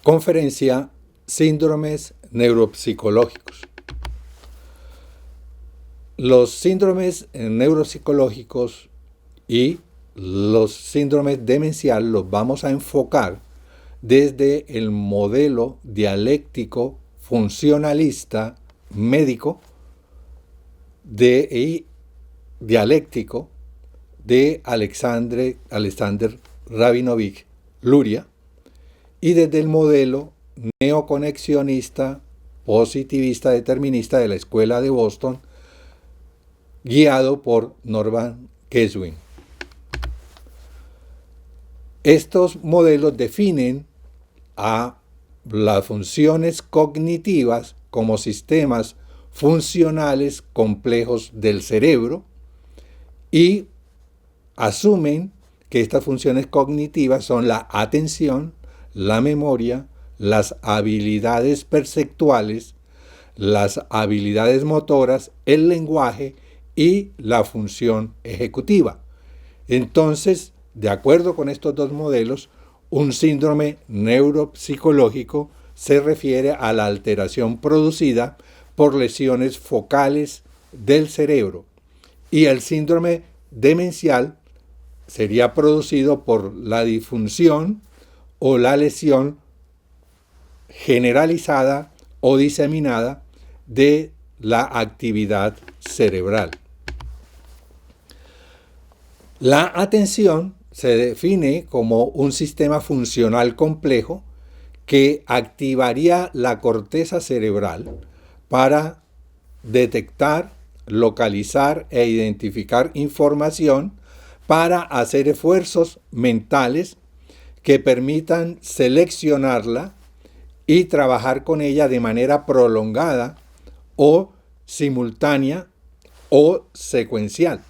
Conferencia Síndromes neuropsicológicos. Los síndromes neuropsicológicos y los síndromes demencial los vamos a enfocar desde el modelo dialéctico funcionalista médico y dialéctico de Alexander Rabinovich Luria, y desde el modelo neoconexionista positivista determinista de la Escuela de Boston, guiado por Norman Keswin. Estos modelos definen a las funciones cognitivas como sistemas funcionales complejos del cerebro y asumen que estas funciones cognitivas son la atención, la memoria, las habilidades perceptuales, las habilidades motoras, el lenguaje y la función ejecutiva. Entonces, de acuerdo con estos dos modelos, un síndrome neuropsicológico se refiere a la alteración producida por lesiones focales del cerebro, y el síndrome demencial sería producido por la disfunción o la lesión generalizada o diseminada de la actividad cerebral. La atención se define como un sistema funcional complejo que activaría la corteza cerebral para detectar, localizar e identificar información, para hacer esfuerzos mentales que permitan seleccionarla y trabajar con ella de manera prolongada o simultánea o secuencial.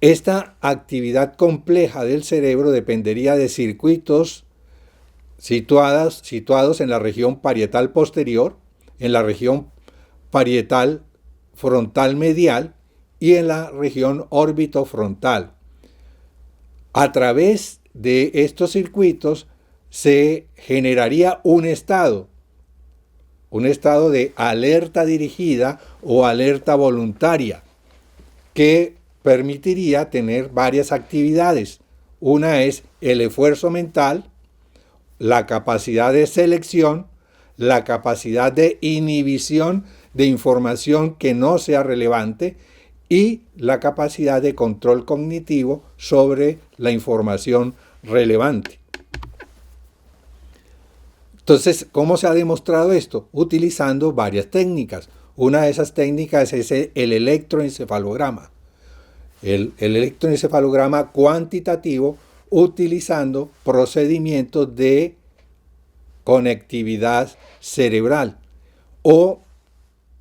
Esta actividad compleja del cerebro dependería de circuitos situados en la región parietal posterior, en la región parietal frontal medial y en la región orbitofrontal. A través de estos circuitos se generaría un estado de alerta dirigida o alerta voluntaria, que permitiría tener varias actividades. Una es el esfuerzo mental, la capacidad de selección, la capacidad de inhibición de información que no sea relevante y la capacidad de control cognitivo sobre la información relevante. Entonces, ¿cómo se ha demostrado esto? Utilizando varias técnicas. Una de esas técnicas es el electroencefalograma. El electroencefalograma cuantitativo, utilizando procedimientos de conectividad cerebral o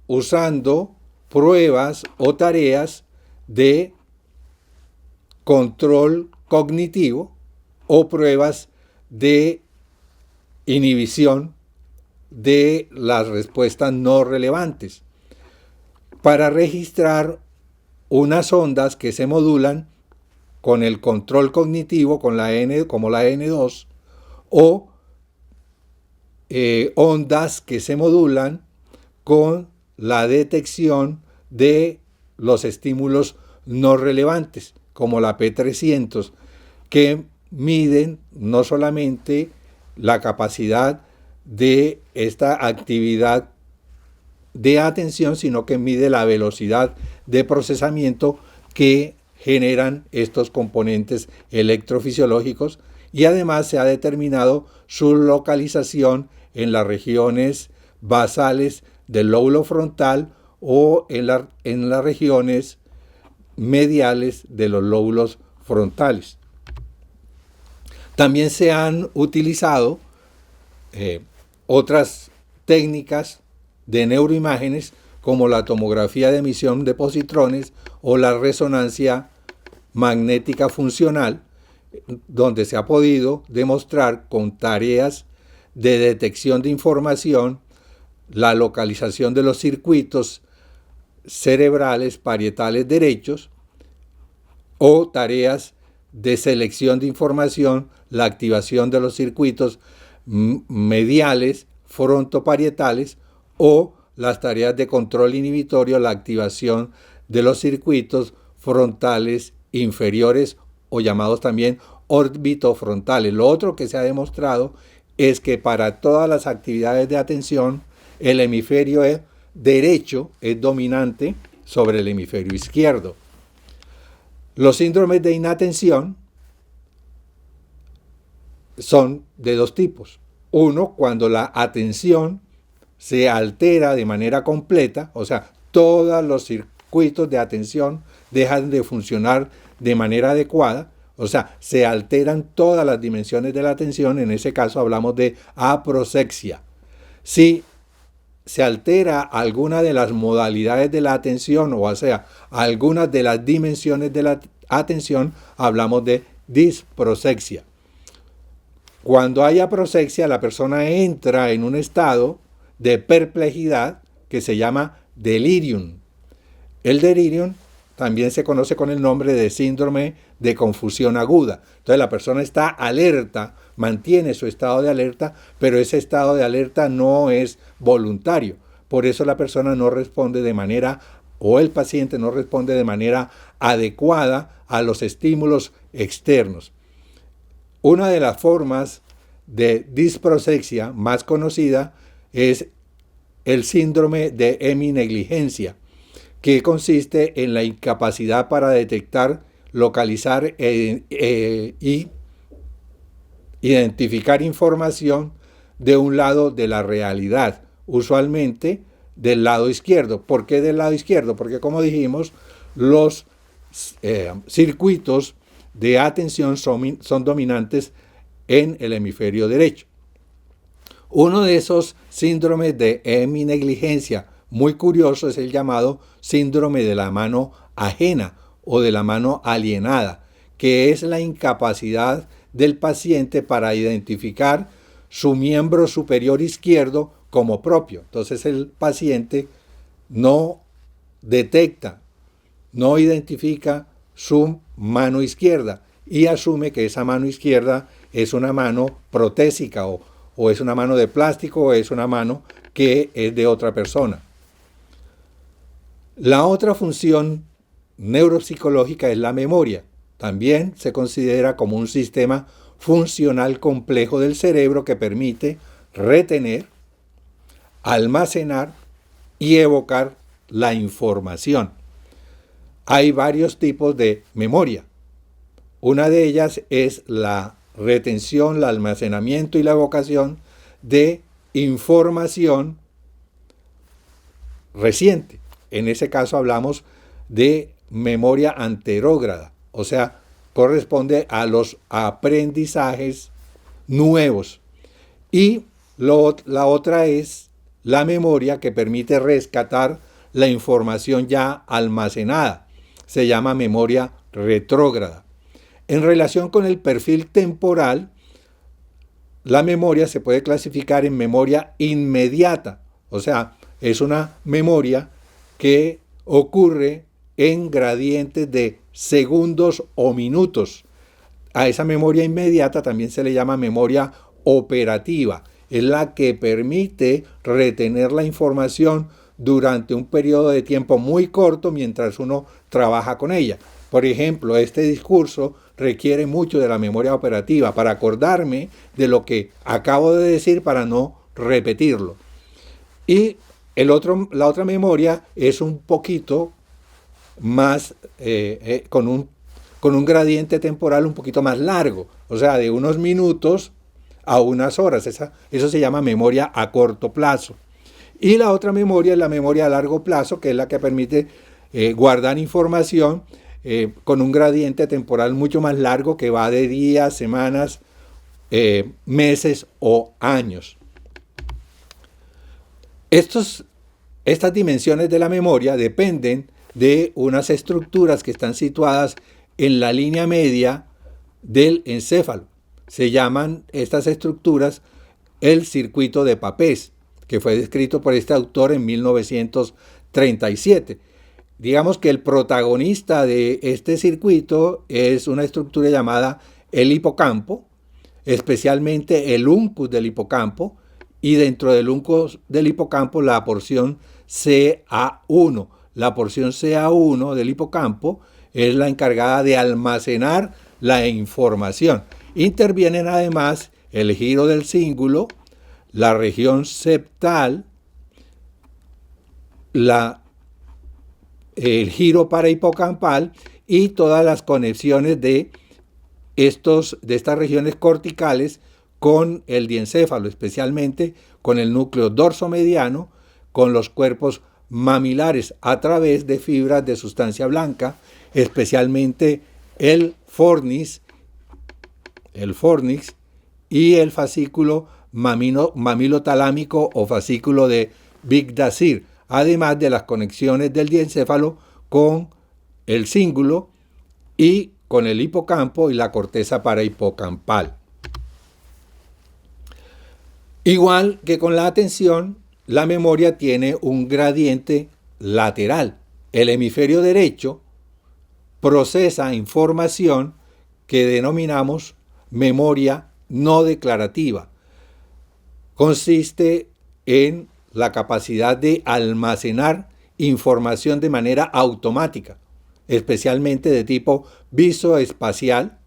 usando pruebas o tareas de control cognitivo o pruebas de inhibición de las respuestas no relevantes, para registrar unas ondas que se modulan con el control cognitivo, con la N, como la N2, o ondas que se modulan con la detección de los estímulos no relevantes, como la P300, que miden no solamente la capacidad de esta actividad de atención, sino que mide la velocidad de procesamiento que generan estos componentes electrofisiológicos, y además se ha determinado su localización en las regiones basales del lóbulo frontal o en las regiones mediales de los lóbulos frontales. También se han utilizado otras técnicas de neuroimágenes como la tomografía de emisión de positrones o la resonancia magnética funcional, donde se ha podido demostrar con tareas de detección de información la localización de los circuitos cerebrales parietales derechos, o tareas de selección de información, la activación de los circuitos mediales frontoparietales o las tareas de control inhibitorio, la activación de los circuitos frontales inferiores o llamados también orbitofrontales. Lo otro que se ha demostrado es que para todas las actividades de atención el hemisferio derecho es dominante sobre el hemisferio izquierdo. Los síndromes de inatención son de dos tipos. Uno, cuando la atención se altera de manera completa, o sea, todos los circuitos de atención dejan de funcionar de manera adecuada, o sea, se alteran todas las dimensiones de la atención. En ese caso hablamos de aproxexia. Si se altera alguna de las modalidades de la atención, o sea, algunas de las dimensiones de la atención, hablamos de disproxexia. Cuando hay aproxexia, la persona entra en un estado de perplejidad que se llama delirium. El delirium también se conoce con el nombre de síndrome de confusión aguda. Entonces la persona está alerta, mantiene su estado de alerta, pero ese estado de alerta no es voluntario. Por eso la persona no responde de manera, o el paciente no responde de manera adecuada a los estímulos externos. Una de las formas de disproxexia más conocida es el síndrome de heminegligencia, que consiste en la incapacidad para detectar, localizar y identificar información de un lado de la realidad, usualmente del lado izquierdo. ¿Por qué del lado izquierdo? Porque, como dijimos, los circuitos de atención son dominantes en el hemisferio derecho. Uno de esos síndromes de heminegligencia muy curioso es el llamado síndrome de la mano ajena o de la mano alienada, que es la incapacidad del paciente para identificar su miembro superior izquierdo como propio. Entonces el paciente no detecta, no identifica su mano izquierda y asume que esa mano izquierda es una mano protésica o es una mano de plástico o es una mano que es de otra persona. La otra función neuropsicológica es la memoria. También se considera como un sistema funcional complejo del cerebro que permite retener, almacenar y evocar la información. Hay varios tipos de memoria. Una de ellas es la retención, el almacenamiento y la evocación de información reciente. En ese caso hablamos de memoria anterógrada, o sea, corresponde a los aprendizajes nuevos. Y la otra es la memoria que permite rescatar la información ya almacenada. Se llama memoria retrógrada. En relación con el perfil temporal, la memoria se puede clasificar en memoria inmediata, o sea, es una memoria que ocurre en gradientes de segundos o minutos. A esa memoria inmediata también se le llama memoria operativa. Es la que permite retener la información durante un periodo de tiempo muy corto mientras uno trabaja con ella. Por ejemplo, este discurso requiere mucho de la memoria operativa para acordarme de lo que acabo de decir para no repetirlo. Y la otra memoria es un poquito más, con un gradiente temporal un poquito más largo, o sea, de unos minutos a unas horas. Eso se llama memoria a corto plazo. Y la otra memoria es la memoria a largo plazo, que es la que permite guardar información con un gradiente temporal mucho más largo, que va de días, semanas, meses o años. Estas dimensiones de la memoria dependen de unas estructuras que están situadas en la línea media del encéfalo. Se llaman estas estructuras el circuito de Papez, que fue descrito por este autor en 1937. Digamos que el protagonista de este circuito es una estructura llamada el hipocampo. especialmente el uncus del hipocampo, y dentro del uncus del hipocampo la porción CA1. La porción CA1 del hipocampo es la encargada de almacenar la información. Intervienen además el giro del cíngulo, la región septal, el giro parahipocampal y todas las conexiones de estas regiones corticales con el diencéfalo, especialmente con el núcleo dorsomediano, con los cuerpos mamilares a través de fibras de sustancia blanca, especialmente el fornix y el fascículo mamilotalámico o fascículo de Bigdasir, además de las conexiones del diencéfalo con el cíngulo y con el hipocampo y la corteza parahipocampal. Igual que con la atención, la memoria tiene un gradiente lateral. El hemisferio derecho procesa información que denominamos memoria no declarativa. Consiste en la capacidad de almacenar información de manera automática, especialmente de tipo visoespacial,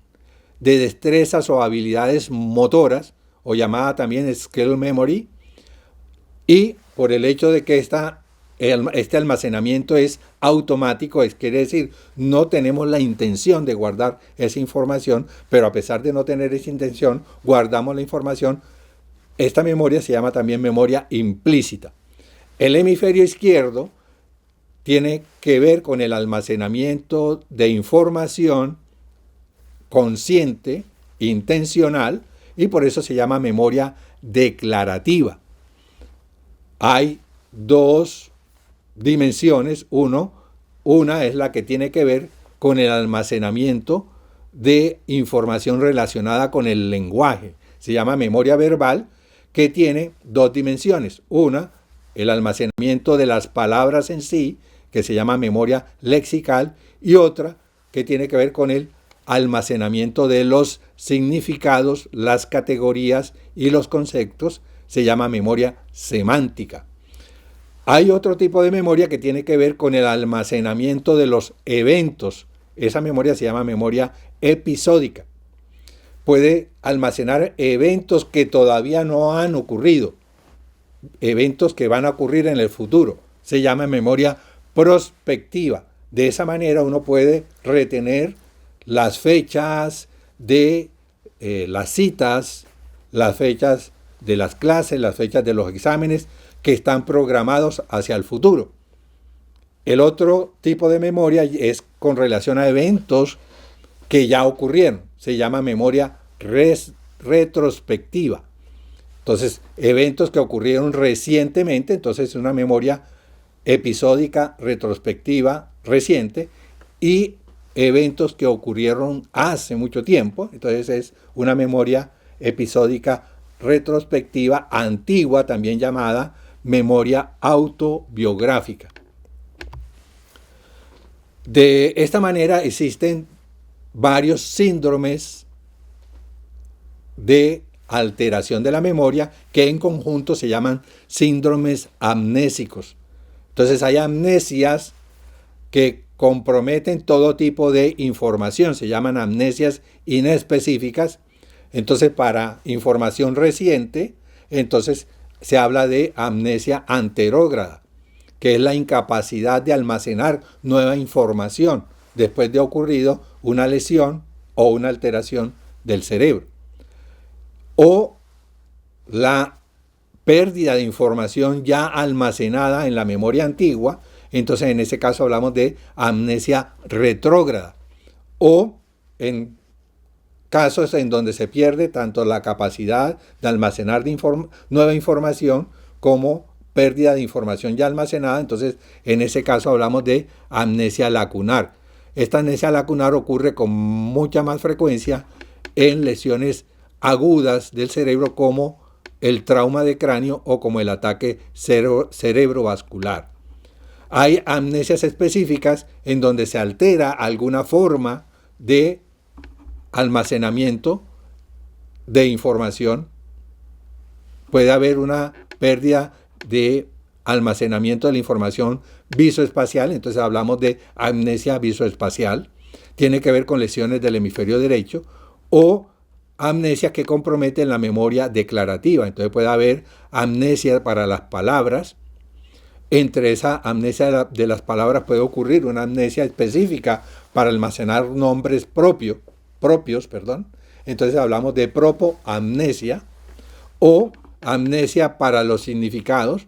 de destrezas o habilidades motoras, o llamada también skill memory, y por el hecho de que este almacenamiento es automático, quiere decir, no tenemos la intención de guardar esa información, pero a pesar de no tener esa intención, guardamos la información. Esta memoria se llama también memoria implícita. El hemisferio izquierdo tiene que ver con el almacenamiento de información consciente, intencional, y por eso se llama memoria declarativa. Hay dos dimensiones. Una es la que tiene que ver con el almacenamiento de información relacionada con el lenguaje. Se llama memoria verbal, que tiene dos dimensiones. Una, el almacenamiento de las palabras en sí, que se llama memoria lexical, y otra que tiene que ver con el almacenamiento de los significados, las categorías y los conceptos, se llama memoria semántica. Hay otro tipo de memoria que tiene que ver con el almacenamiento de los eventos. Esa memoria se llama memoria episódica. Puede almacenar eventos que todavía no han ocurrido, eventos que van a ocurrir en el futuro. Se llama memoria prospectiva. De esa manera uno puede retener las fechas de las citas, las fechas de las clases, las fechas de los exámenes que están programados hacia el futuro. El otro tipo de memoria es con relación a eventos que ya ocurrieron. Se llama memoria retrospectiva. Entonces, eventos que ocurrieron recientemente, entonces es una memoria episódica, retrospectiva, reciente, y eventos que ocurrieron hace mucho tiempo, entonces es una memoria episódica, retrospectiva, antigua, también llamada memoria autobiográfica. De esta manera existen varios síndromes de alteración de la memoria que en conjunto se llaman síndromes amnésicos. Entonces hay amnesias que comprometen todo tipo de información, se llaman amnesias inespecíficas. Entonces para información reciente, entonces se habla de amnesia anterógrada, que es la incapacidad de almacenar nueva información después de ocurrido una lesión o una alteración del cerebro. O la pérdida de información ya almacenada en la memoria antigua, entonces en ese caso hablamos de amnesia retrógrada. O en casos en donde se pierde tanto la capacidad de almacenar nueva información como pérdida de información ya almacenada, entonces en ese caso hablamos de amnesia lacunar. Esta amnesia lacunar ocurre con mucha más frecuencia en lesiones agudas del cerebro como el trauma de cráneo o como el ataque cerebrovascular. Hay amnesias específicas en donde se altera alguna forma de almacenamiento de información, puede haber una pérdida de almacenamiento de la información visoespacial, entonces hablamos de amnesia visoespacial, tiene que ver con lesiones del hemisferio derecho, o amnesia que compromete la memoria declarativa, entonces puede haber amnesia para las palabras. Entre esa amnesia de las palabras puede ocurrir una amnesia específica para almacenar nombres propios, entonces hablamos de propoamnesia, o amnesia para los significados,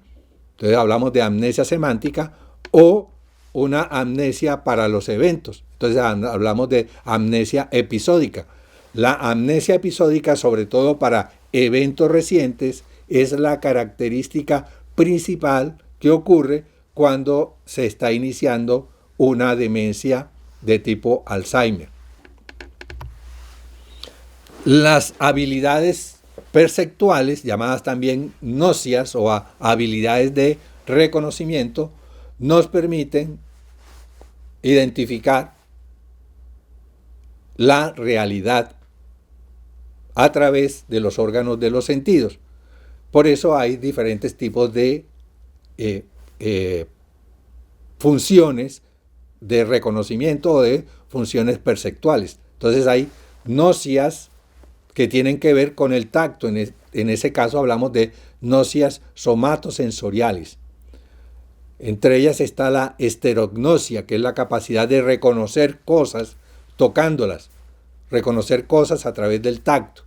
entonces hablamos de amnesia semántica, o una amnesia para los eventos, entonces hablamos de amnesia episódica. La amnesia episódica, sobre todo para eventos recientes, es la característica principal que ocurre cuando se está iniciando una demencia de tipo Alzheimer. Las habilidades perceptuales, llamadas también gnosias o habilidades de reconocimiento, nos permiten identificar la realidad a través de los órganos de los sentidos. Por eso hay diferentes tipos de funciones de reconocimiento o de funciones perceptuales. Entonces hay gnosias que tienen que ver con el tacto. En ese caso hablamos de gnosias somatosensoriales. Entre ellas está la esterognosia, que es la capacidad de reconocer cosas tocándolas, reconocer cosas a través del tacto.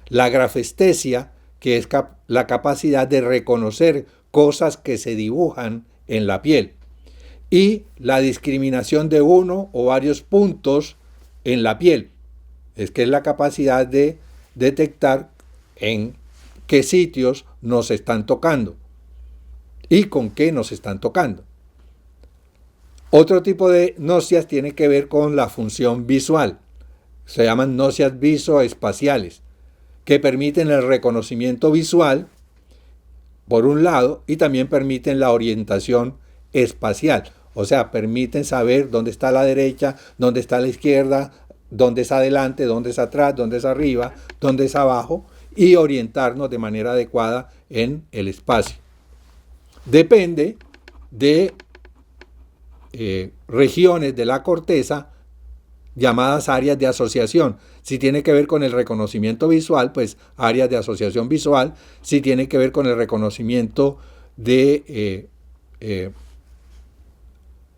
La grafestesia, que es la capacidad de reconocer cosas que se dibujan en la piel. Y la discriminación de uno o varios puntos en la piel, es que es la capacidad de detectar en qué sitios nos están tocando y con qué nos están tocando. Otro tipo de gnosias tiene que ver con la función visual. Se llaman gnosias visoespaciales, que permiten el reconocimiento visual, por un lado, y también permiten la orientación espacial. O sea, permiten saber dónde está la derecha, dónde está la izquierda, dónde es adelante, dónde es atrás, dónde es arriba, dónde es abajo, y orientarnos de manera adecuada en el espacio. Depende de regiones de la corteza llamadas áreas de asociación. Si tiene que ver con el reconocimiento visual, pues áreas de asociación visual. Si tiene que ver con el reconocimiento de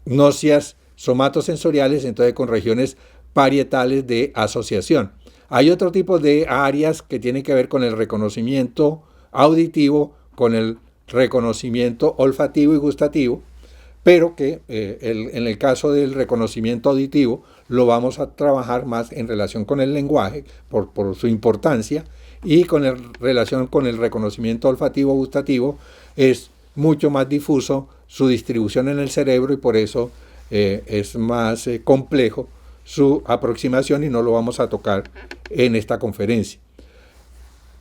gnosias somatosensoriales, entonces con regiones parietales de asociación. Hay otro tipo de áreas que tienen que ver con el reconocimiento auditivo, con el reconocimiento olfativo y gustativo, pero que en el caso del reconocimiento auditivo lo vamos a trabajar más en relación con el lenguaje por su importancia, y con relación con el reconocimiento olfativo gustativo es mucho más difuso su distribución en el cerebro, y por eso es más complejo su aproximación, y no lo vamos a tocar en esta conferencia.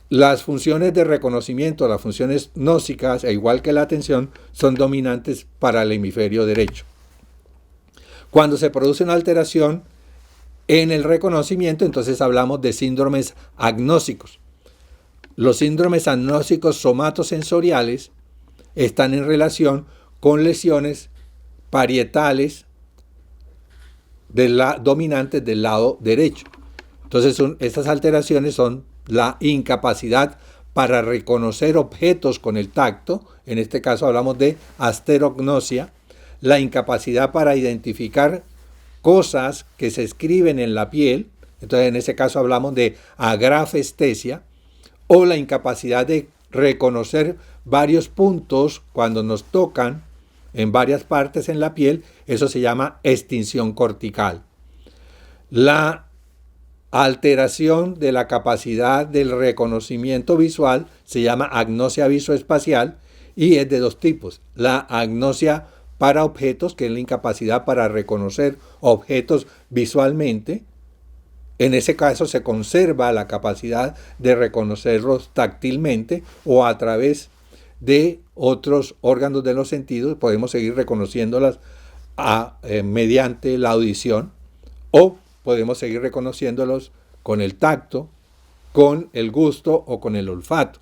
Las funciones de reconocimiento, las funciones gnósicas, igual que la atención, son dominantes para el hemisferio derecho. Cuando se produce una alteración en el reconocimiento, entonces hablamos de síndromes agnósicos. Los síndromes agnósicos somatosensoriales están en relación con lesiones parietales dominantes del lado derecho. Entonces estas alteraciones son la incapacidad para reconocer objetos con el tacto, en este caso hablamos de asterognosia, la incapacidad para identificar cosas que se escriben en la piel, entonces en ese caso hablamos de agrafestesia, o la incapacidad de reconocer varios puntos cuando nos tocan en varias partes en la piel, eso se llama extinción cortical. La alteración de la capacidad del reconocimiento visual se llama agnosia visoespacial, y es de dos tipos: la agnosia para objetos, que es la incapacidad para reconocer objetos visualmente. En ese caso se conserva la capacidad de reconocerlos táctilmente o a través de otros órganos de los sentidos. Podemos seguir reconociéndolas mediante la audición, o podemos seguir reconociéndolos con el tacto, con el gusto o con el olfato.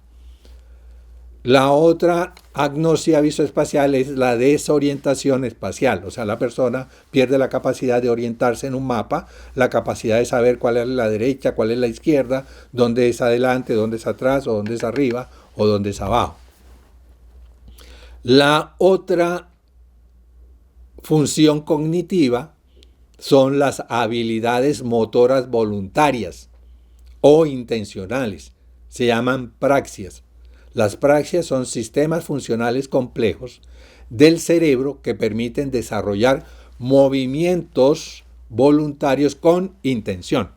La otra agnosia visoespacial es la desorientación espacial, o sea, la persona pierde la capacidad de orientarse en un mapa, la capacidad de saber cuál es la derecha, cuál es la izquierda, dónde es adelante, dónde es atrás, o dónde es arriba, o dónde es abajo. La otra función cognitiva son las habilidades motoras voluntarias o intencionales. Se llaman praxias. Las praxias son sistemas funcionales complejos del cerebro que permiten desarrollar movimientos voluntarios con intención.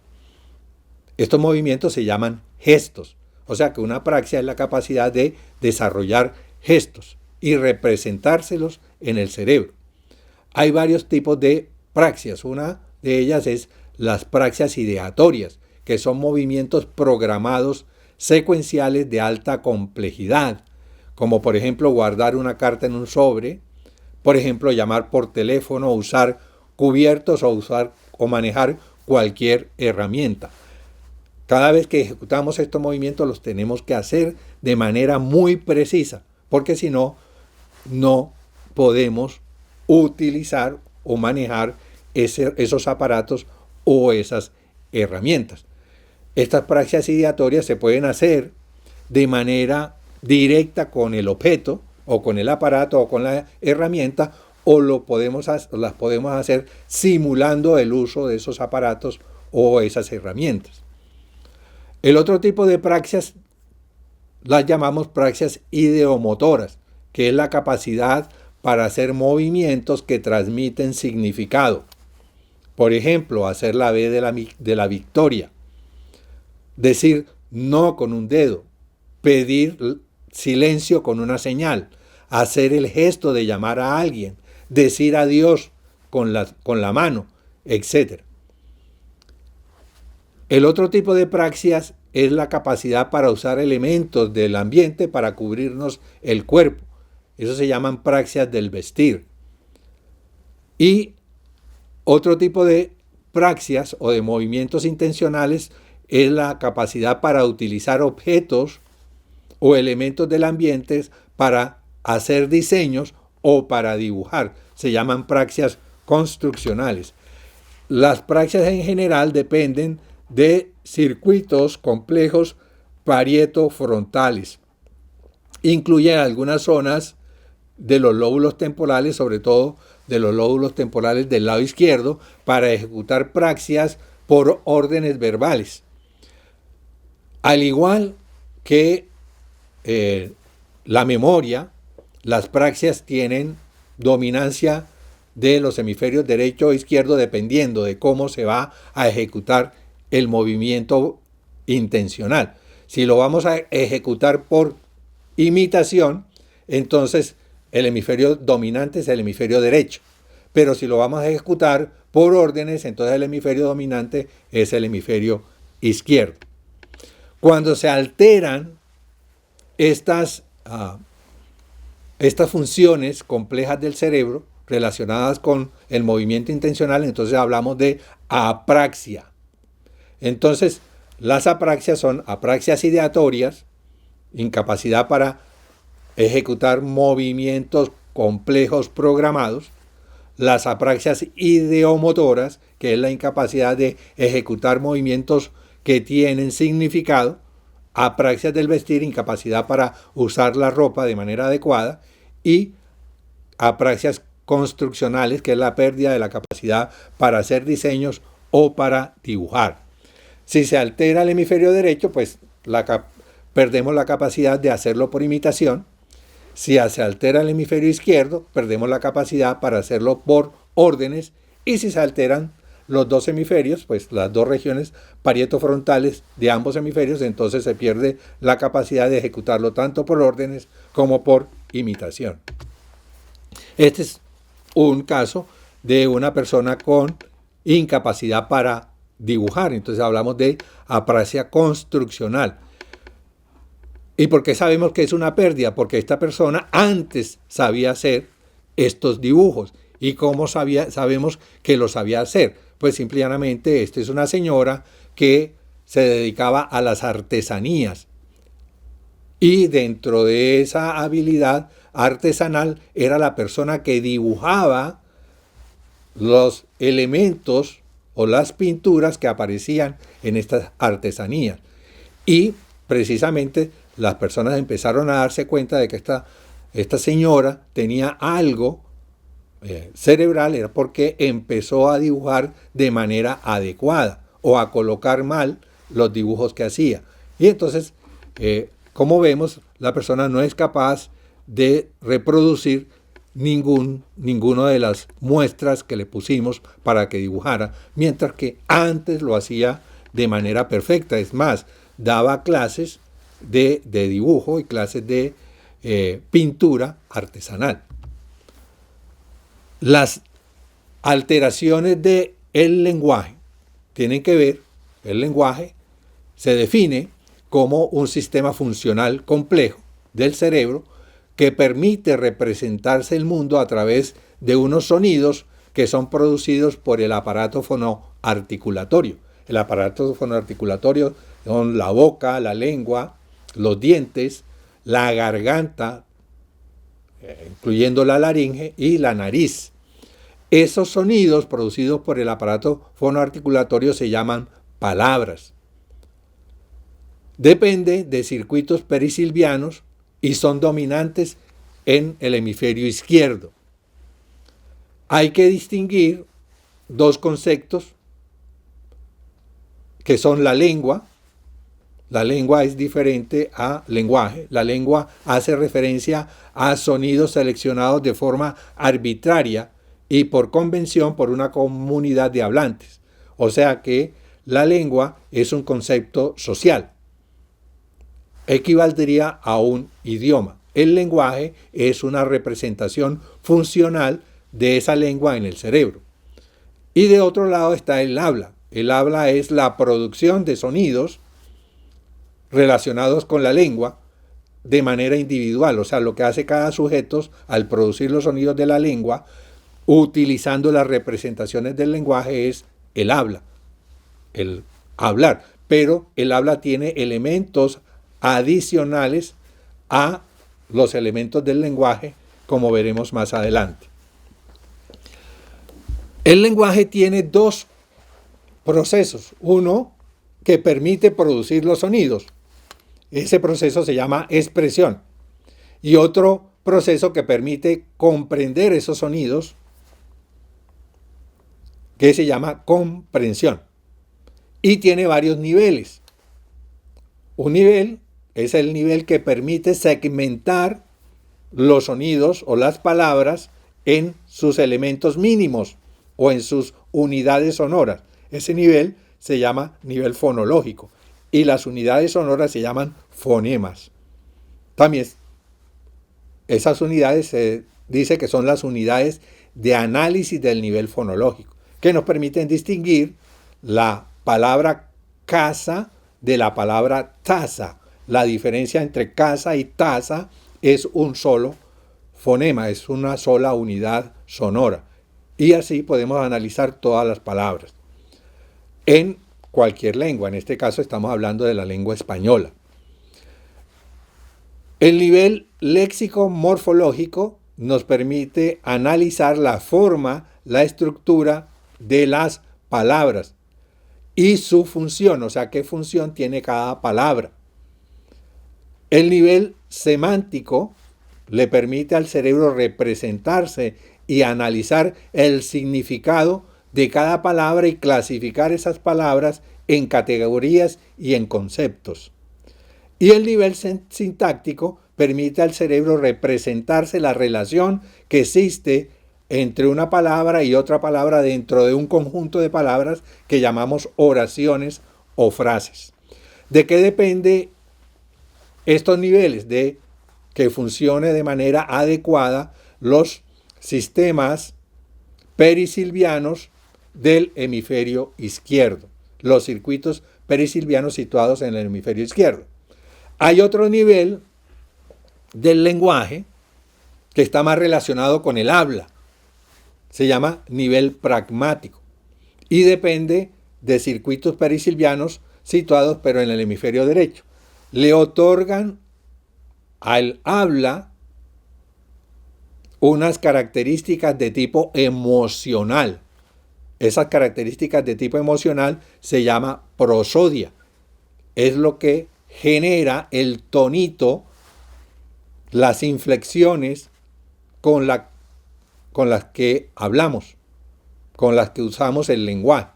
Estos movimientos se llaman gestos. O sea que una praxia es la capacidad de desarrollar gestos y representárselos en el cerebro. Hay varios tipos de praxias. Una de ellas es las praxias ideatorias, que son movimientos programados secuenciales de alta complejidad, como por ejemplo guardar una carta en un sobre, por ejemplo llamar por teléfono, usar cubiertos o manejar cualquier herramienta. Cada vez que ejecutamos estos movimientos los tenemos que hacer de manera muy precisa, porque si no, no podemos utilizar o manejar esos aparatos o esas herramientas. Estas praxias ideatorias se pueden hacer de manera directa con el objeto o con el aparato o con la herramienta, o las podemos hacer simulando el uso de esos aparatos o esas herramientas. El otro tipo de praxias las llamamos praxias ideomotoras, que es la capacidad para hacer movimientos que transmiten significado. Por ejemplo, hacer la V de la victoria, decir no con un dedo, pedir silencio con una señal, hacer el gesto de llamar a alguien, decir adiós con la mano, etc. El otro tipo de praxias es la capacidad para usar elementos del ambiente para cubrirnos el cuerpo. Eso se llaman praxias del vestir. Y otro tipo de praxias o de movimientos intencionales es la capacidad para utilizar objetos o elementos del ambiente para hacer diseños o para dibujar. Se llaman praxias construccionales. Las praxias en general dependen de circuitos complejos parietofrontales. Incluyen algunas zonas de los lóbulos temporales, sobre todo de los lóbulos temporales del lado izquierdo, para ejecutar praxias por órdenes verbales. Al igual que la memoria, las praxias tienen dominancia de los hemisferios derecho o izquierdo dependiendo de cómo se va a ejecutar el movimiento intencional. Si lo vamos a ejecutar por imitación, entonces el hemisferio dominante es el hemisferio derecho. Pero si lo vamos a ejecutar por órdenes, entonces el hemisferio dominante es el hemisferio izquierdo. Cuando se alteran estas funciones complejas del cerebro relacionadas con el movimiento intencional, entonces hablamos de apraxia. Entonces, las apraxias son apraxias ideatorias, incapacidad para ejecutar movimientos complejos programados, las apraxias ideomotoras, que es la incapacidad de ejecutar movimientos que tienen significado, apraxias del vestir, incapacidad para usar la ropa de manera adecuada, y apraxias construccionales, que es la pérdida de la capacidad para hacer diseños o para dibujar. Si se altera el hemisferio derecho, pues perdemos la capacidad de hacerlo por imitación. Si se altera el hemisferio izquierdo, perdemos la capacidad para hacerlo por órdenes. Y si se alteran los dos hemisferios, pues las dos regiones parietofrontales de ambos hemisferios, entonces se pierde la capacidad de ejecutarlo tanto por órdenes como por imitación. Este es un caso de una persona con incapacidad para dibujar. Entonces hablamos de apraxia construccional. ¿Y por qué sabemos que es una pérdida? Porque esta persona antes sabía hacer estos dibujos. ¿Y cómo sabemos que lo sabía hacer? Pues simplemente esta es una señora que se dedicaba a las artesanías. Y dentro de esa habilidad artesanal era la persona que dibujaba los elementos o las pinturas que aparecían en estas artesanías. Y precisamente las personas empezaron a darse cuenta de que esta señora tenía algo cerebral, era porque empezó a dibujar de manera adecuada o a colocar mal los dibujos que hacía. Y entonces, como vemos, la persona no es capaz de reproducir ninguna de las muestras que le pusimos para que dibujara, mientras que antes lo hacía de manera perfecta. Es más, daba clases de dibujo y clases de pintura artesanal. Las alteraciones del lenguaje tienen que ver, el lenguaje se define como un sistema funcional complejo del cerebro que permite representarse el mundo a través de unos sonidos que son producidos por el aparato fonoarticulatorio. El aparato fonoarticulatorio son la boca, la lengua, los dientes, la garganta, incluyendo la laringe, y la nariz. Esos sonidos producidos por el aparato fonoarticulatorio se llaman palabras. Depende de circuitos perisilvianos y son dominantes en el hemisferio izquierdo. Hay que distinguir dos conceptos que son la lengua. La lengua es diferente a lenguaje. La lengua hace referencia a sonidos seleccionados de forma arbitraria y por convención por una comunidad de hablantes. O sea que la lengua es un concepto social. Equivaldría a un idioma. El lenguaje es una representación funcional de esa lengua en el cerebro. Y de otro lado está el habla. El habla es la producción de sonidos relacionados con la lengua de manera individual. O sea, lo que hace cada sujeto al producir los sonidos de la lengua, utilizando las representaciones del lenguaje, es el habla, el hablar. Pero el habla tiene elementos adicionales a los elementos del lenguaje, como veremos más adelante. El lenguaje tiene dos procesos. Uno que permite producir los sonidos. Ese proceso se llama expresión. Y otro proceso que permite comprender esos sonidos, que se llama comprensión. Y tiene varios niveles. Un nivel es el nivel que permite segmentar los sonidos o las palabras en sus elementos mínimos o en sus unidades sonoras. Ese nivel se llama nivel fonológico y las unidades sonoras se llaman fonemas. También esas unidades se dice que son las unidades de análisis del nivel fonológico, que nos permiten distinguir la palabra casa de la palabra taza. La diferencia entre casa y taza es un solo fonema, es una sola unidad sonora. Y así podemos analizar todas las palabras en cualquier lengua. En este caso estamos hablando de la lengua española. El nivel léxico-morfológico nos permite analizar la forma, la estructura de las palabras y su función, o sea, qué función tiene cada palabra. El nivel semántico le permite al cerebro representarse y analizar el significado de cada palabra y clasificar esas palabras en categorías y en conceptos. Y el nivel sintáctico permite al cerebro representarse la relación que existe entre una palabra y otra palabra dentro de un conjunto de palabras que llamamos oraciones o frases. ¿De qué depende estos niveles? De que funcione de manera adecuada los sistemas perisilvianos del hemisferio izquierdo, los circuitos perisilvianos situados en el hemisferio izquierdo. Hay otro nivel del lenguaje que está más relacionado con el habla. Se llama nivel pragmático y depende de circuitos perisilvianos situados pero en el hemisferio derecho. Le otorgan al habla unas características de tipo emocional. Esas características de tipo emocional se llama prosodia. Es lo que genera el tonito, las inflexiones con las que hablamos, con las que usamos el lenguaje.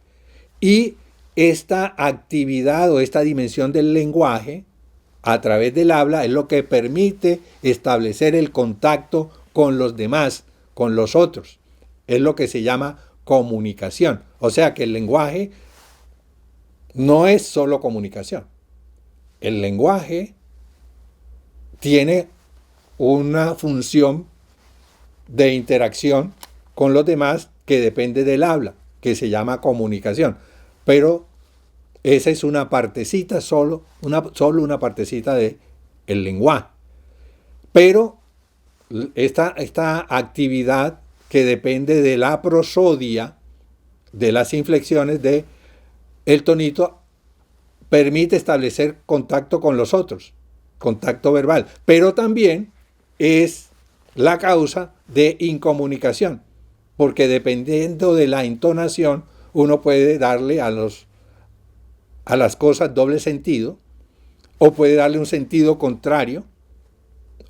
Y esta actividad o esta dimensión del lenguaje a través del habla es lo que permite establecer el contacto con los demás, con los otros. Es lo que se llama comunicación. O sea que el lenguaje no es solo comunicación. El lenguaje tiene una función de interacción con los demás que depende del habla, que se llama comunicación. Pero esa es una partecita, solo una partecita del lenguaje. Pero esta actividad que depende de la prosodia, de las inflexiones del tonito, permite establecer contacto con los otros, contacto verbal, pero también es la causa de incomunicación, porque dependiendo de la entonación, uno puede darle a las cosas doble sentido, o puede darle un sentido contrario,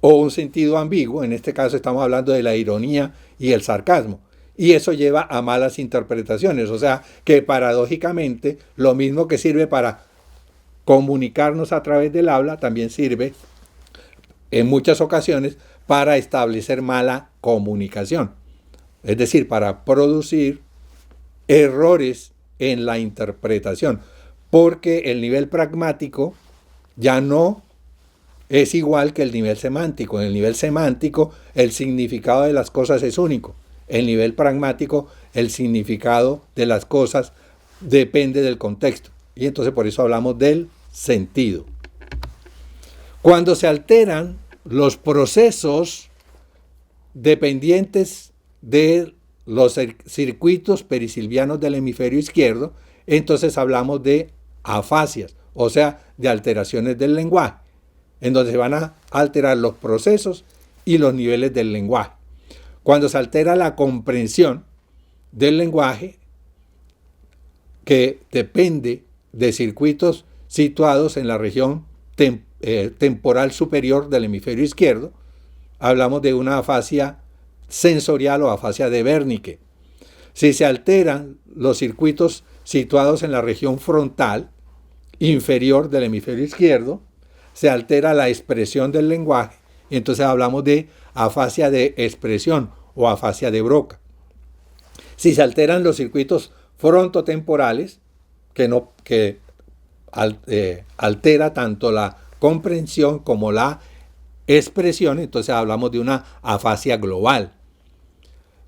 o un sentido ambiguo. En este caso estamos hablando de la ironía y el sarcasmo. Y eso lleva a malas interpretaciones. O sea que paradójicamente lo mismo que sirve para comunicarnos a través del habla, también sirve en muchas ocasiones para establecer mala comunicación. Es decir, para producir errores en la interpretación. Porque el nivel pragmático ya no es igual que el nivel semántico. En el nivel semántico el significado de las cosas es único. En el nivel pragmático el significado de las cosas depende del contexto. Y entonces por eso hablamos del sentido. Cuando se alteran los procesos dependientes de los circuitos perisilvianos del hemisferio izquierdo, entonces hablamos de afasias, o sea, de alteraciones del lenguaje, en donde se van a alterar los procesos y los niveles del lenguaje. Cuando se altera la comprensión del lenguaje, que depende de circuitos situados en la región temporal superior del hemisferio izquierdo, hablamos de una afasia sensorial o afasia de Wernicke. Si se alteran los circuitos situados en la región frontal inferior del hemisferio izquierdo, se altera la expresión del lenguaje, y entonces hablamos de afasia de expresión o afasia de Broca. Si se alteran los circuitos frontotemporales, que altera tanto la comprensión como la expresión, entonces hablamos de una afasia global.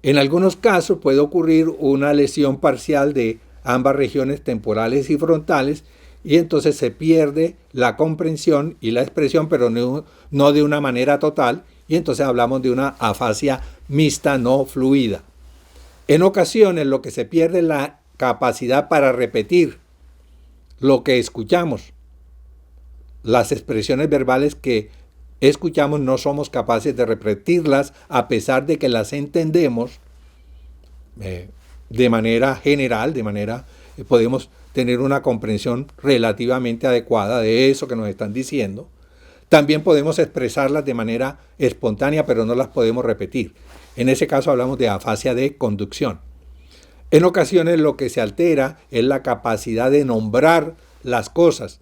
En algunos casos puede ocurrir una lesión parcial de ambas regiones temporales y frontales, y entonces se pierde la comprensión y la expresión, pero no de una manera total, y entonces hablamos de una afasia mixta no fluida. En ocasiones lo que se pierde es la capacidad para repetir lo que escuchamos. Las expresiones verbales que escuchamos no somos capaces de repetirlas a pesar de que las entendemos de manera general, podemos tener una comprensión relativamente adecuada de eso que nos están diciendo. También podemos expresarlas de manera espontánea, pero no las podemos repetir. En ese caso hablamos de afasia de conducción. En ocasiones lo que se altera es la capacidad de nombrar las cosas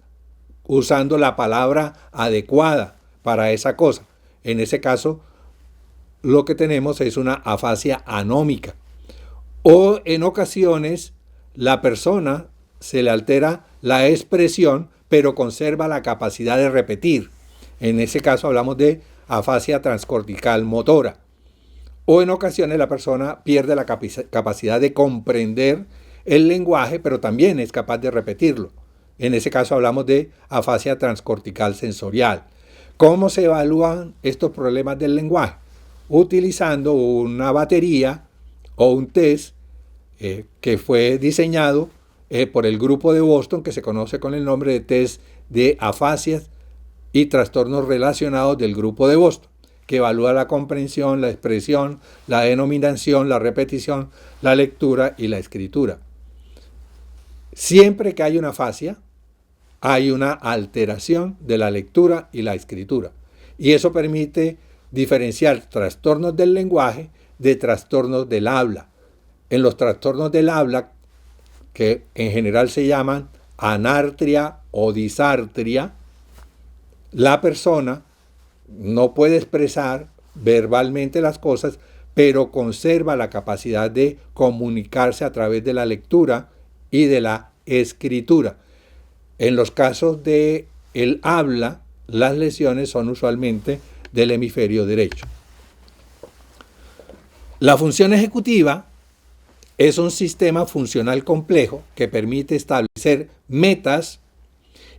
usando la palabra adecuada para esa cosa. En ese caso lo que tenemos es una afasia anómica. O en ocasiones la persona se le altera la expresión, pero conserva la capacidad de repetir. En ese caso hablamos de afasia transcortical motora. O en ocasiones la persona pierde la capacidad de comprender el lenguaje, pero también es capaz de repetirlo. En ese caso hablamos de afasia transcortical sensorial. ¿Cómo se evalúan estos problemas del lenguaje? Utilizando una batería o un test que fue diseñado por el grupo de Boston, que se conoce con el nombre de test de afasias y trastornos relacionados del grupo de Boston, que evalúa la comprensión, la expresión, la denominación, la repetición, la lectura y la escritura. Siempre que hay una afasia, hay una alteración de la lectura y la escritura. Y eso permite diferenciar trastornos del lenguaje de trastornos del habla. En los trastornos del habla, que en general se llaman anartria o disartria, la persona no puede expresar verbalmente las cosas, pero conserva la capacidad de comunicarse a través de la lectura y de la escritura. En los casos de el habla, las lesiones son usualmente del hemisferio derecho. La función ejecutiva es un sistema funcional complejo que permite establecer metas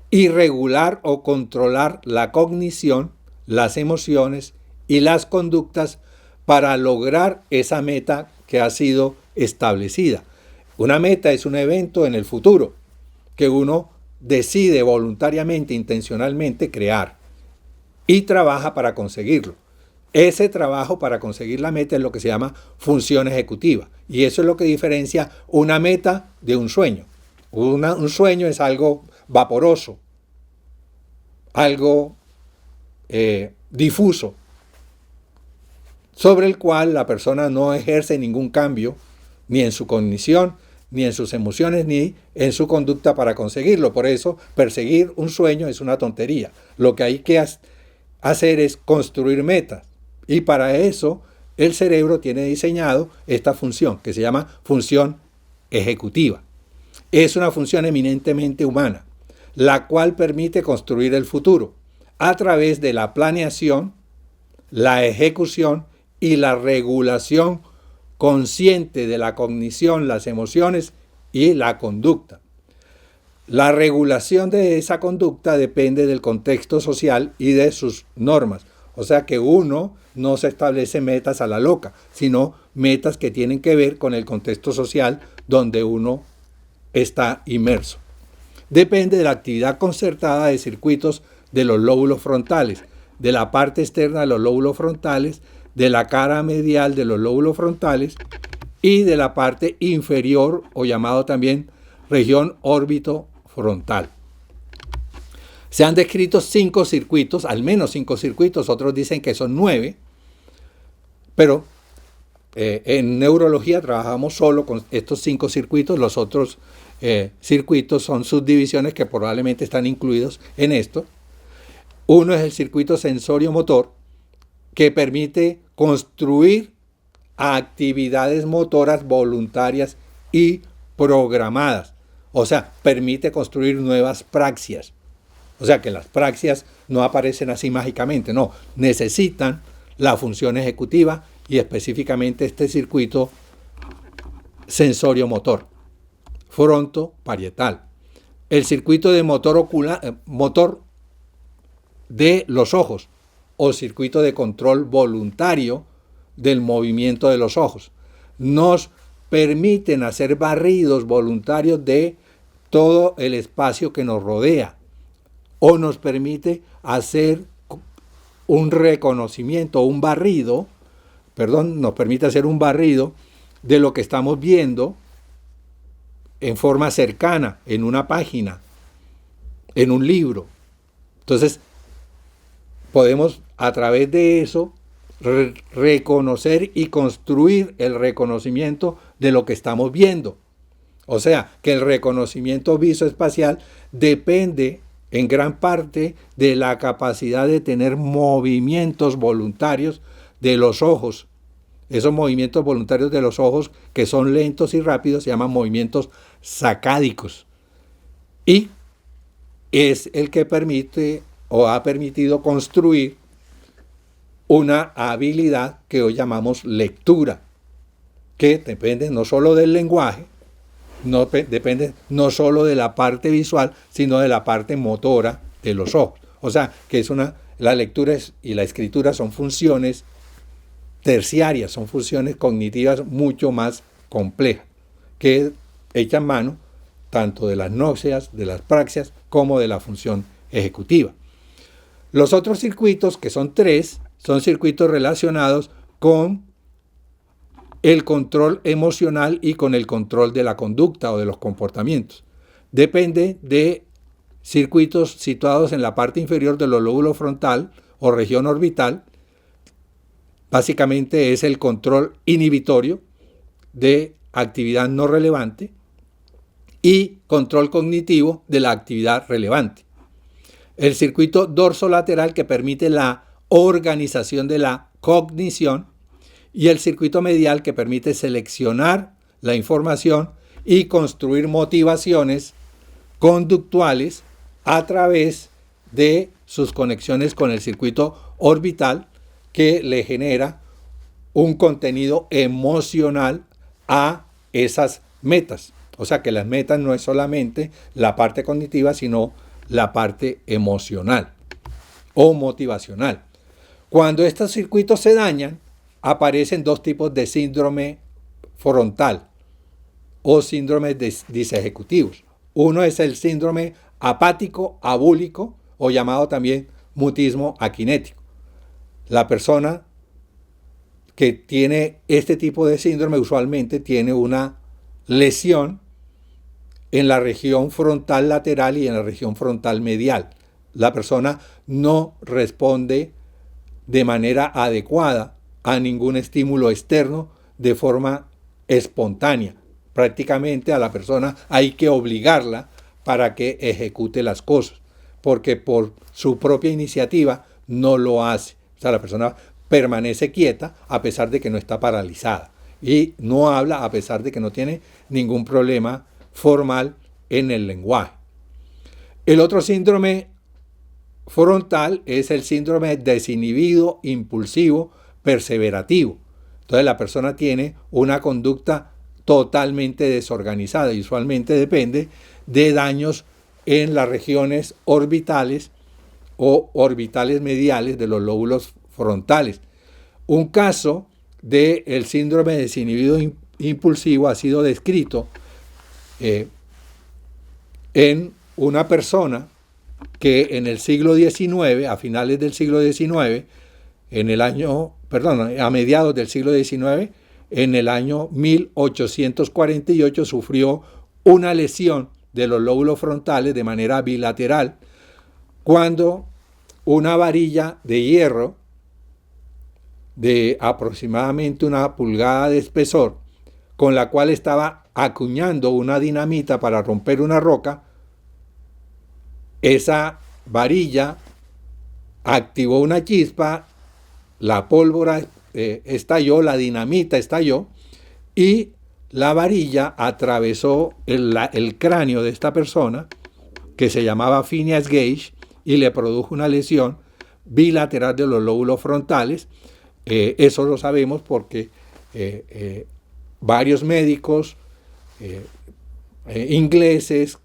y regular o controlar la cognición, las emociones y las conductas para lograr esa meta que ha sido establecida. Una meta es un evento en el futuro que uno decide voluntariamente, intencionalmente crear y trabaja para conseguirlo. Ese trabajo para conseguir la meta es lo que se llama función ejecutiva. Y eso es lo que diferencia una meta de un sueño. Un sueño es algo vaporoso, algo difuso, sobre el cual la persona no ejerce ningún cambio, ni en su cognición, ni en sus emociones, ni en su conducta para conseguirlo. Por eso, perseguir un sueño es una tontería. Lo que hay que hacer es construir metas. Y para eso, el cerebro tiene diseñado esta función, que se llama función ejecutiva. Es una función eminentemente humana, la cual permite construir el futuro a través de la planeación, la ejecución y la regulación consciente de la cognición, las emociones y la conducta. La regulación de esa conducta depende del contexto social y de sus normas. O sea que uno no se establece metas a la loca, sino metas que tienen que ver con el contexto social donde uno está inmerso. Depende de la actividad concertada de circuitos de los lóbulos frontales, de la parte externa de los lóbulos frontales, de la cara medial de los lóbulos frontales y de la parte inferior, o llamado también región órbito-frontal. Se han descrito 5 circuitos, al menos 5 circuitos, otros dicen que son 9, pero en neurología trabajamos solo con estos 5 circuitos, los otros circuitos son subdivisiones que probablemente están incluidos en esto. Uno es el circuito sensorio-motor, que permite construir actividades motoras voluntarias y programadas. O sea, permite construir nuevas praxias. O sea, que las praxias no aparecen así mágicamente, no. Necesitan la función ejecutiva y específicamente este circuito sensorio-motor, frontoparietal. El circuito de motor de los ojos, o circuito de control voluntario del movimiento de los ojos. Nos permiten hacer barridos voluntarios de todo el espacio que nos rodea, o nos permite hacer un reconocimiento, nos permite hacer un barrido de lo que estamos viendo en forma cercana, en una página, en un libro. Entonces, podemos a través de eso reconocer y construir el reconocimiento de lo que estamos viendo. O sea, que el reconocimiento visoespacial depende en gran parte de la capacidad de tener movimientos voluntarios de los ojos. Esos movimientos voluntarios de los ojos, que son lentos y rápidos, se llaman movimientos sacádicos. Y es el que permite o ha permitido construir una habilidad que hoy llamamos lectura, que depende no solo del lenguaje, depende no solo de la parte visual, sino de la parte motora de los ojos. O sea, que la lectura y la escritura son funciones terciarias, son funciones cognitivas mucho más complejas, que echan mano tanto de las náuseas, de las praxias, como de la función ejecutiva. Los otros circuitos, que son 3, son circuitos relacionados con el control emocional y con el control de la conducta o de los comportamientos. Depende de circuitos situados en la parte inferior de los lóbulos frontal o región orbital. Básicamente es el control inhibitorio de actividad no relevante y control cognitivo de la actividad relevante. El circuito dorsolateral, que permite la organización de la cognición, y el circuito medial, que permite seleccionar la información y construir motivaciones conductuales a través de sus conexiones con el circuito orbital, que le genera un contenido emocional a esas metas. O sea que las metas no es solamente la parte cognitiva, sino la parte emocional o motivacional. Cuando estos circuitos se dañan, aparecen 2 tipos de síndrome frontal o síndromes disejecutivos. Uno es el síndrome apático abúlico, o llamado también mutismo akinético. La persona que tiene este tipo de síndrome usualmente tiene una lesión en la región frontal lateral y en la región frontal medial. La persona no responde de manera adecuada a ningún estímulo externo de forma espontánea. Prácticamente a la persona hay que obligarla para que ejecute las cosas, porque por su propia iniciativa no lo hace. O sea, la persona permanece quieta a pesar de que no está paralizada y no habla a pesar de que no tiene ningún problema formal en el lenguaje. El otro síndrome frontal es el síndrome desinhibido, impulsivo, perseverativo. Entonces la persona tiene una conducta totalmente desorganizada y usualmente depende de daños en las regiones orbitales o orbitales mediales de los lóbulos frontales. Un caso del síndrome desinhibido impulsivo ha sido descrito en una persona que en el siglo XIX, a finales del siglo XIX, a mediados del siglo XIX, en el año 1848 sufrió una lesión de los lóbulos frontales de manera bilateral cuando una varilla de hierro de aproximadamente 1 pulgada de espesor, con la cual estaba acuñando una dinamita para romper una roca, esa varilla activó una chispa, la pólvora estalló, la dinamita estalló y la varilla atravesó el cráneo de esta persona, que se llamaba Phineas Gage, y le produjo una lesión bilateral de los lóbulos frontales. Eso lo sabemos porque varios médicos ingleses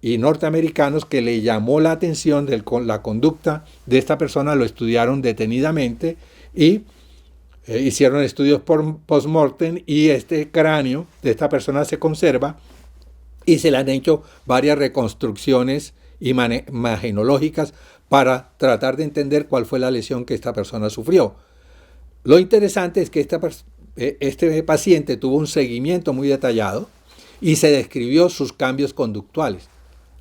y norteamericanos que le llamó la atención de la conducta de esta persona lo estudiaron detenidamente y hicieron estudios post-mortem, y este cráneo de esta persona se conserva y se le han hecho varias reconstrucciones imagenológicas para tratar de entender cuál fue la lesión que esta persona sufrió. Lo interesante es que este paciente tuvo un seguimiento muy detallado y se describió sus cambios conductuales.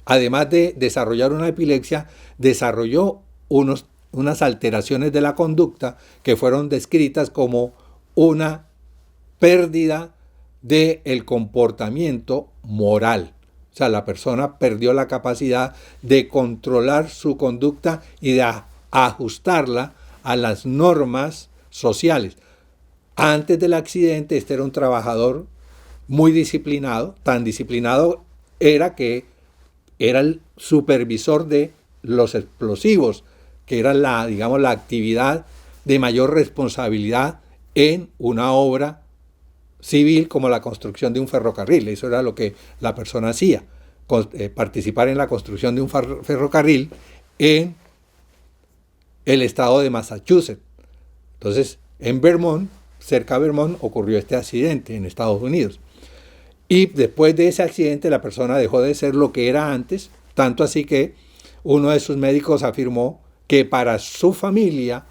Además de desarrollar una epilepsia, desarrolló unas alteraciones de la conducta que fueron descritas como una pérdida del comportamiento moral. O sea, la persona perdió la capacidad de controlar su conducta y de ajustarla a las normas sociales. Antes del accidente, este era un trabajador muy disciplinado, tan disciplinado era que era el supervisor de los explosivos, que era la actividad de mayor responsabilidad en una obra civil como la construcción de un ferrocarril. Eso era lo que la persona hacía, participar en la construcción de un ferrocarril en el estado de Massachusetts. Entonces, en Vermont, cerca de Vermont, ocurrió este accidente en Estados Unidos. Y después de ese accidente la persona dejó de ser lo que era antes, tanto así que uno de sus médicos afirmó que para su familia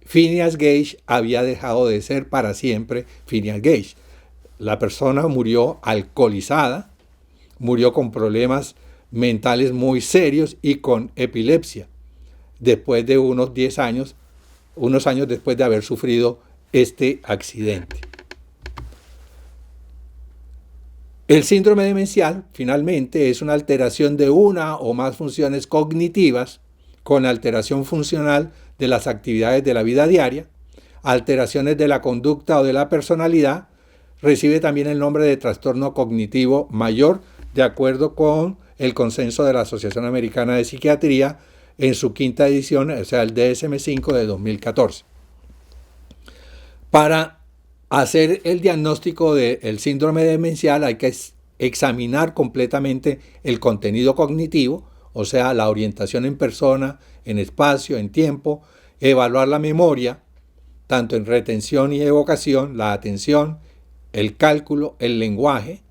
Phineas Gage había dejado de ser para siempre Phineas Gage. La persona murió alcoholizada, murió con problemas mentales muy serios y con epilepsia, después de unos 10 años, unos años después de haber sufrido este accidente. El síndrome demencial, finalmente, es una alteración de una o más funciones cognitivas con alteración funcional de las actividades de la vida diaria, alteraciones de la conducta o de la personalidad. Recibe también el nombre de trastorno cognitivo mayor, de acuerdo con el consenso de la Asociación Americana de Psiquiatría en su quinta edición, o sea, el DSM-5 de 2014. Para hacer el diagnóstico del síndrome demencial hay que examinar completamente el contenido cognitivo, o sea, la orientación en persona, en espacio, en tiempo, evaluar la memoria, tanto en retención y evocación, la atención, el cálculo, el lenguaje,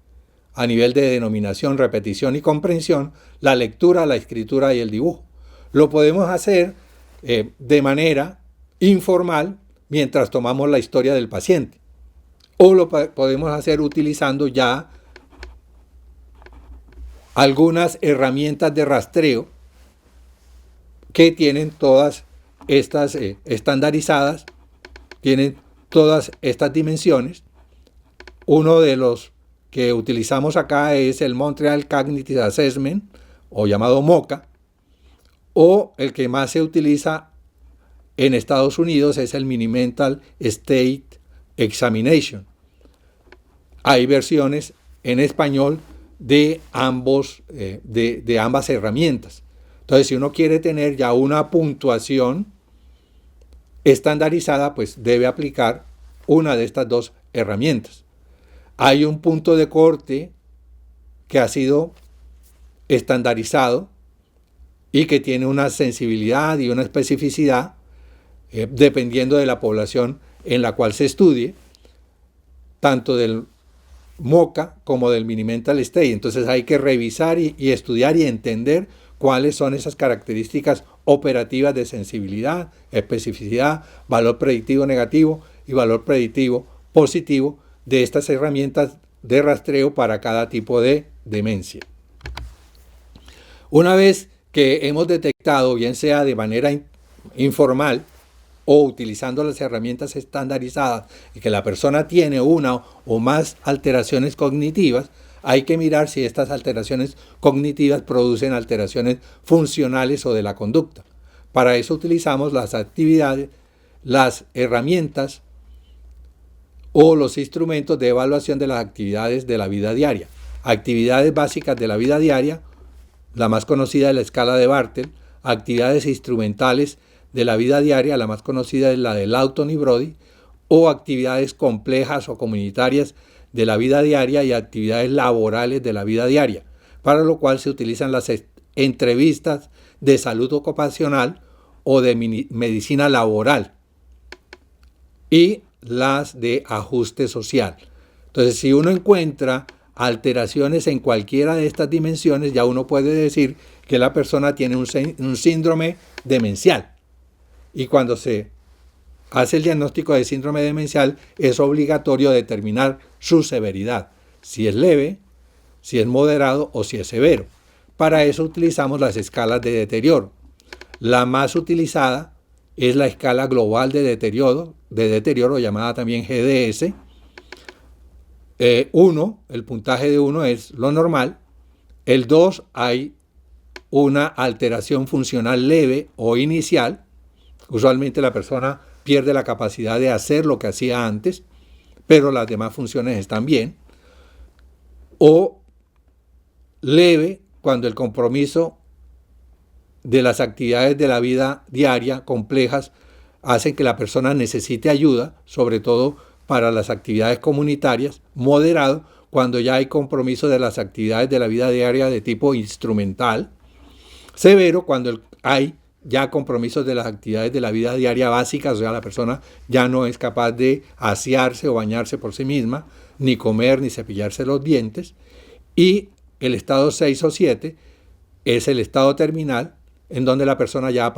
a nivel de denominación, repetición y comprensión, la lectura, la escritura y el dibujo. Lo podemos hacer de manera informal mientras tomamos la historia del paciente. O lo podemos hacer utilizando ya algunas herramientas de rastreo que tienen todas estas estandarizadas, tienen todas estas dimensiones. Uno de los que utilizamos acá es el Montreal Cognitive Assessment, o llamado MoCA, o el que más se utiliza en Estados Unidos es el Mini-Mental State Examination. Hay versiones en español de ambas herramientas. Entonces, si uno quiere tener ya una puntuación estandarizada, pues debe aplicar una de estas dos herramientas. Hay un punto de corte que ha sido estandarizado y que tiene una sensibilidad y una especificidad dependiendo de la población en la cual se estudie, tanto del MoCA como del Mini-Mental State. Entonces hay que revisar y estudiar y entender cuáles son esas características operativas de sensibilidad, especificidad, valor predictivo negativo y valor predictivo positivo de estas herramientas de rastreo para cada tipo de demencia. Una vez que hemos detectado, bien sea de manera informal o utilizando las herramientas estandarizadas, y que la persona tiene una o más alteraciones cognitivas, hay que mirar si estas alteraciones cognitivas producen alteraciones funcionales o de la conducta. Para eso utilizamos las actividades, las herramientas o los instrumentos de evaluación de las actividades de la vida diaria. Actividades básicas de la vida diaria, la más conocida es la escala de Bartel. Actividades instrumentales de la vida diaria, la más conocida es la de Lawton y Brody, o actividades complejas o comunitarias de la vida diaria y actividades laborales de la vida diaria, para lo cual se utilizan las entrevistas de salud ocupacional o de medicina laboral y las de ajuste social. Entonces, si uno encuentra alteraciones en cualquiera de estas dimensiones, ya uno puede decir que la persona tiene un síndrome demencial. Y cuando se hace el diagnóstico de síndrome demencial, es obligatorio determinar su severidad, si es leve, si es moderado o si es severo. Para eso utilizamos las escalas de deterioro. La más utilizada es la escala global de deterioro llamada también GDS. 1, el puntaje de 1 es lo normal. El 2 hay una alteración funcional leve o inicial. Usualmente la persona pierde la capacidad de hacer lo que hacía antes, pero las demás funciones están bien. O leve, cuando el compromiso de las actividades de la vida diaria complejas hacen que la persona necesite ayuda, sobre todo para las actividades comunitarias. Moderado, cuando ya hay compromiso de las actividades de la vida diaria de tipo instrumental. Severo, cuando hay ya compromisos de las actividades de la vida diaria básicas, o sea, la persona ya no es capaz de asearse o bañarse por sí misma, ni comer, ni cepillarse los dientes. Y el estado 6 o 7 es el estado terminal, en donde la persona ya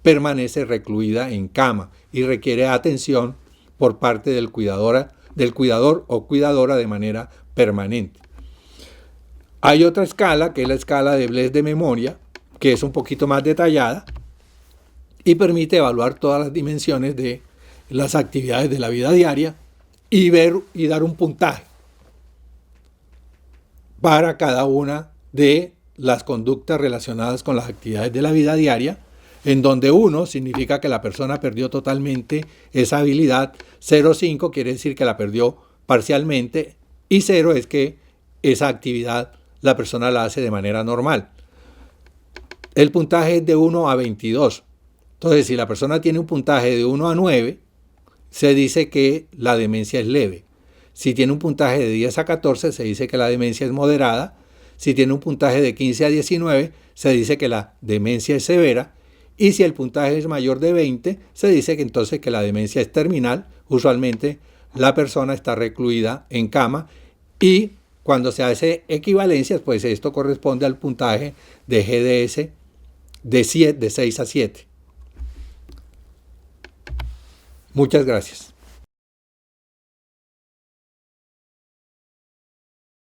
permanece recluida en cama y requiere atención por parte del cuidador o cuidadora de manera permanente. Hay otra escala, que es la escala de Bless de memoria, que es un poquito más detallada y permite evaluar todas las dimensiones de las actividades de la vida diaria y ver y dar un puntaje para cada una de las conductas relacionadas con las actividades de la vida diaria, en donde 1 significa que la persona perdió totalmente esa habilidad, 0,5 quiere decir que la perdió parcialmente y 0 es que esa actividad la persona la hace de manera normal. El puntaje es de 1 a 22. Entonces, si la persona tiene un puntaje de 1 a 9, se dice que la demencia es leve. Si tiene un puntaje de 10 a 14, se dice que la demencia es moderada. Si tiene un puntaje de 15 a 19, se dice que la demencia es severa. Y si el puntaje es mayor de 20, se dice que entonces que la demencia es terminal. Usualmente la persona está recluida en cama y cuando se hace equivalencias, pues esto corresponde al puntaje de GDS de 6 a 7. Muchas gracias.